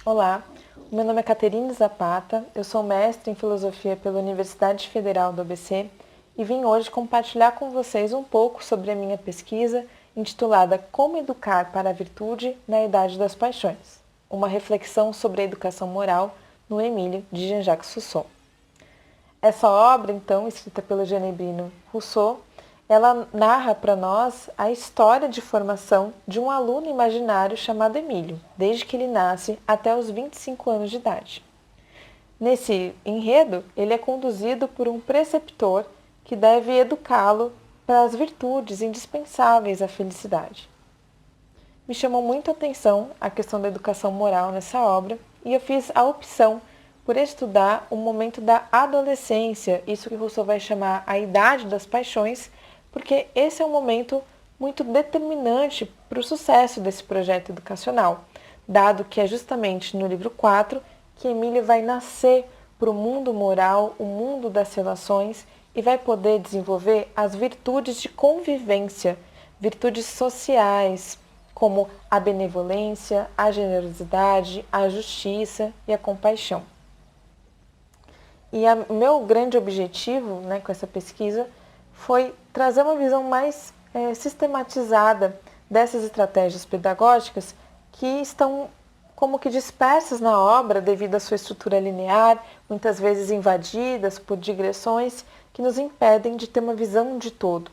Olá, meu nome é Caterine Zapata, eu sou mestre em Filosofia pela Universidade Federal do ABC e vim hoje compartilhar com vocês um pouco sobre a minha pesquisa intitulada Como Educar para a Virtude na Idade das Paixões, uma reflexão sobre a educação moral no Emílio de Jean-Jacques Rousseau. Essa obra, então, escrita pelo Genebrino Rousseau, ela narra para nós a história de formação de um aluno imaginário chamado Emílio, desde que ele nasce até os 25 anos de idade. Nesse enredo, ele é conduzido por um preceptor que deve educá-lo para as virtudes indispensáveis à felicidade. Me chamou muito a atenção a questão da educação moral nessa obra e eu fiz a opção por estudar o momento da adolescência, isso que Rousseau vai chamar a idade das paixões, porque esse é um momento muito determinante para o sucesso desse projeto educacional, dado que é justamente no livro 4 que Emílio vai nascer para o mundo moral, o mundo das relações e vai poder desenvolver as virtudes de convivência, virtudes sociais, como a benevolência, a generosidade, a justiça e a compaixão. E o meu grande objetivo, com essa pesquisa foi trazer uma visão mais sistematizada dessas estratégias pedagógicas que estão como que dispersas na obra devido à sua estrutura linear, muitas vezes invadidas por digressões que nos impedem de ter uma visão de todo.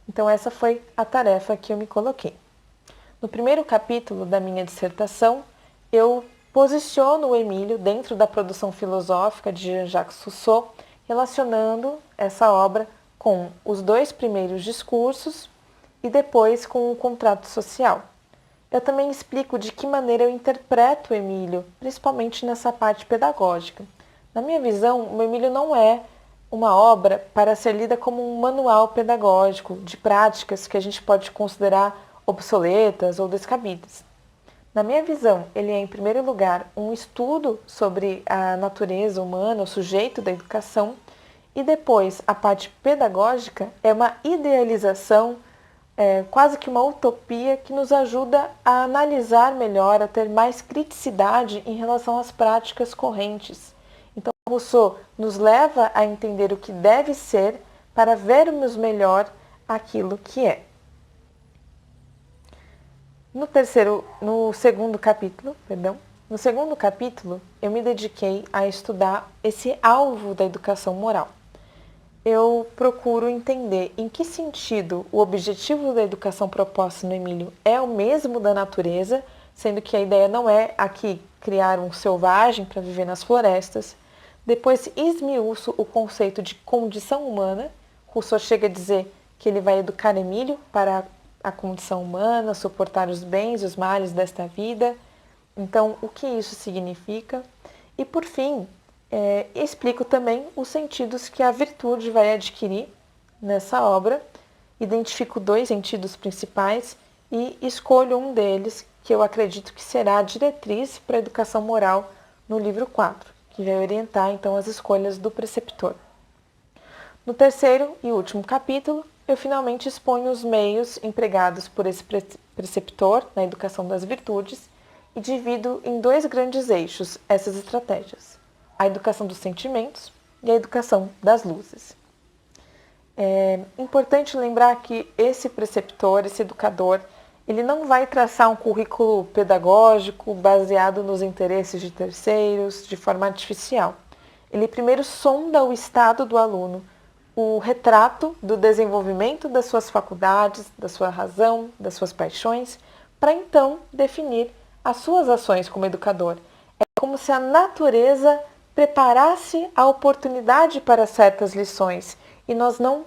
Então essa foi a tarefa que eu me coloquei. No primeiro capítulo da minha dissertação, eu posiciono o Emílio dentro da produção filosófica de Jean-Jacques Rousseau, relacionando essa obra com os dois primeiros discursos e depois com o contrato social. Eu também explico de que maneira eu interpreto o Emílio, principalmente nessa parte pedagógica. Na minha visão, o Emílio não é uma obra para ser lida como um manual pedagógico de práticas que a gente pode considerar obsoletas ou descabidas. Na minha visão, ele é, em primeiro lugar, um estudo sobre a natureza humana, o sujeito da educação, e depois a parte pedagógica é uma idealização, quase que uma utopia que nos ajuda a analisar melhor, a ter mais criticidade em relação às práticas correntes. Então, Rousseau nos leva a entender o que deve ser para vermos melhor aquilo que é. No segundo capítulo, eu me dediquei a estudar esse alvo da educação moral. Eu procuro entender em que sentido o objetivo da educação proposta no Emílio é o mesmo da natureza, sendo que a ideia não é aqui criar um selvagem para viver nas florestas. Depois esmiuço o conceito de condição humana. Rousseau chega a dizer que ele vai educar Emílio para a condição humana, suportar os bens e os males desta vida. Então, o que isso significa? E, por fim, explico também os sentidos que a virtude vai adquirir nessa obra. Identifico dois sentidos principais e escolho um deles, que eu acredito que será a diretriz para a educação moral no livro 4, que vai orientar, então, as escolhas do preceptor. No terceiro e último capítulo, eu finalmente exponho os meios empregados por esse preceptor na educação das virtudes e divido em dois grandes eixos essas estratégias: a educação dos sentimentos e a educação das luzes. É importante lembrar que esse preceptor, esse educador, ele não vai traçar um currículo pedagógico baseado nos interesses de terceiros, de forma artificial. Ele primeiro sonda o estado do aluno, o retrato do desenvolvimento das suas faculdades, da sua razão, das suas paixões, para então definir as suas ações como educador. É como se a natureza preparasse a oportunidade para certas lições e nós não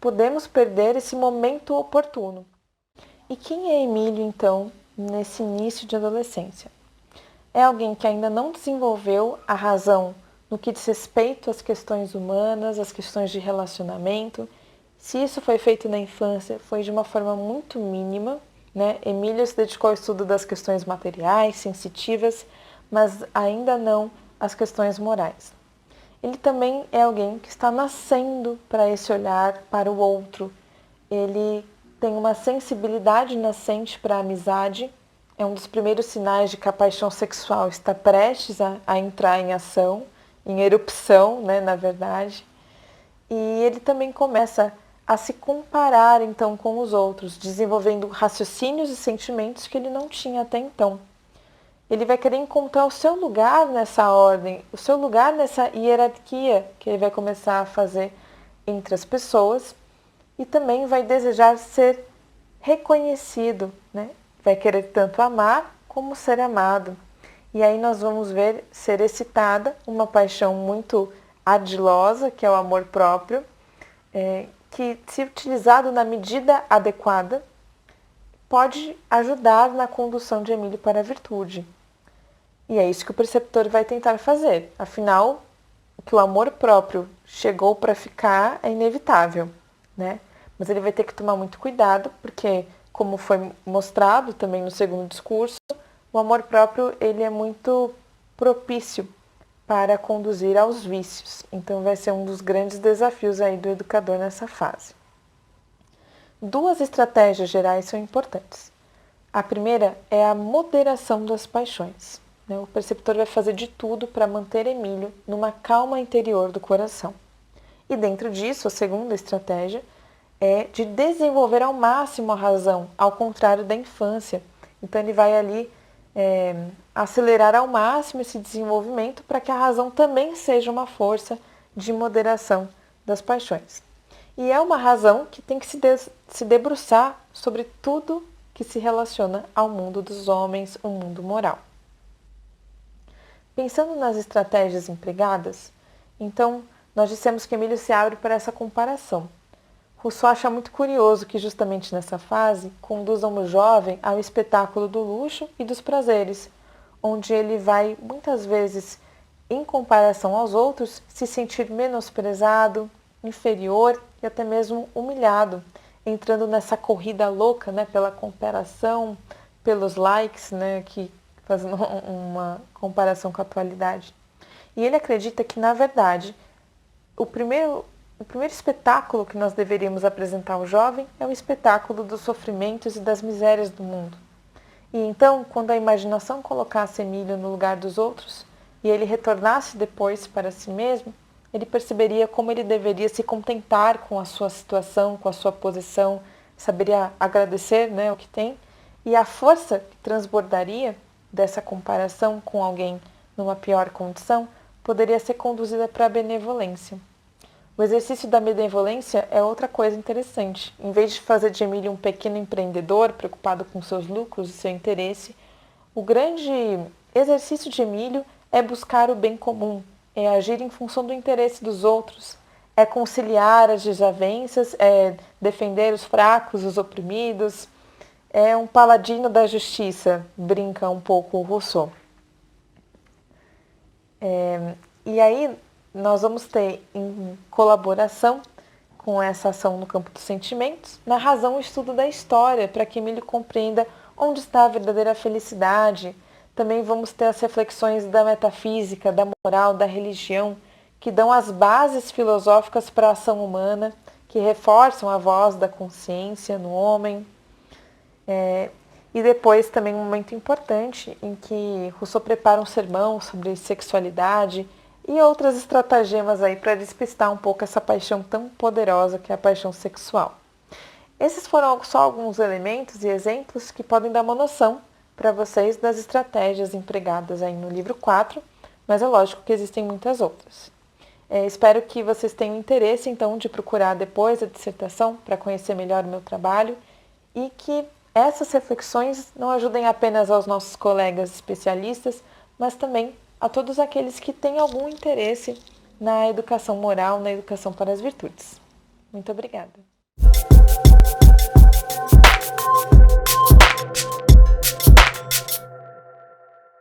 podemos perder esse momento oportuno. E quem é Emílio, então, nesse início de adolescência? É alguém que ainda não desenvolveu a razão no que diz respeito às questões humanas, às questões de relacionamento. Se isso foi feito na infância, foi de uma forma muito mínima, Emílio se dedicou ao estudo das questões materiais, sensitivas, mas ainda não às questões morais. Ele também é alguém que está nascendo para esse olhar para o outro. Ele tem uma sensibilidade nascente para a amizade é um dos primeiros sinais de que a paixão sexual está prestes a entrar em ação, em erupção, né, na verdade. E ele também começa a se comparar então com os outros, desenvolvendo raciocínios e sentimentos que ele não tinha até então. Ele vai querer encontrar o seu lugar nessa ordem, o seu lugar nessa hierarquia que ele vai começar a fazer entre as pessoas, e também vai desejar ser reconhecido, né? Vai querer tanto amar como ser amado. E aí nós vamos ver ser excitada uma paixão muito ardilosa, que é o amor próprio, que, se utilizado na medida adequada, pode ajudar na condução de Emílio para a virtude. E é isso que o preceptor vai tentar fazer. Afinal, que o amor próprio chegou para ficar é inevitável, né? Mas ele vai ter que tomar muito cuidado, porque, como foi mostrado também no segundo discurso, o amor próprio ele é muito propício para conduzir aos vícios. Então vai ser um dos grandes desafios aí do educador nessa fase. Duas estratégias gerais são importantes. A primeira é a moderação das paixões. O preceptor vai fazer de tudo para manter Emílio numa calma interior do coração. E dentro disso, a segunda estratégia é de desenvolver ao máximo a razão, ao contrário da infância. Então ele vai ali acelerar ao máximo esse desenvolvimento para que a razão também seja uma força de moderação das paixões. E é uma razão que tem que se debruçar sobre tudo que se relaciona ao mundo dos homens, o mundo moral. Pensando nas estratégias empregadas, então nós dissemos que Emílio se abre para essa comparação. Rousseau acha muito curioso que justamente nessa fase conduzam o jovem ao espetáculo do luxo e dos prazeres, onde ele vai muitas vezes, em comparação aos outros, se sentir menosprezado, inferior e até mesmo humilhado, entrando nessa corrida louca, né, pela comparação, pelos likes, né, que fazendo uma comparação com a atualidade. E ele acredita que, na verdade, o primeiro espetáculo que nós deveríamos apresentar ao jovem é o espetáculo dos sofrimentos e das misérias do mundo. E então, quando a imaginação colocasse Emílio no lugar dos outros e ele retornasse depois para si mesmo, ele perceberia como ele deveria se contentar com a sua situação, com a sua posição, saberia agradecer, né, o que tem, e a força que transbordaria dessa comparação com alguém numa pior condição poderia ser conduzida para a benevolência. O exercício da benevolência é outra coisa interessante. Em vez de fazer de Emílio um pequeno empreendedor preocupado com seus lucros e seu interesse, o grande exercício de Emílio é buscar o bem comum, é agir em função do interesse dos outros, é conciliar as desavenças, é defender os fracos, os oprimidos, é um paladino da justiça, brinca um pouco o Rousseau. E aí nós vamos ter, em colaboração com essa ação no campo dos sentimentos, na razão o estudo da história, para que Emílio compreenda onde está a verdadeira felicidade. Também vamos ter as reflexões da metafísica, da moral, da religião, que dão as bases filosóficas para a ação humana, que reforçam a voz da consciência no homem. E depois também um momento importante em que Rousseau prepara um sermão sobre sexualidade e outras estratagemas aí para despistar um pouco essa paixão tão poderosa que é a paixão sexual. Esses foram só alguns elementos e exemplos que podem dar uma noção para vocês das estratégias empregadas aí no livro 4, mas é lógico que existem muitas outras. Espero que vocês tenham interesse, então, de procurar depois a dissertação para conhecer melhor o meu trabalho e que essas reflexões não ajudem apenas aos nossos colegas especialistas, mas também a todos aqueles que têm algum interesse na educação moral, na educação para as virtudes. Muito obrigada.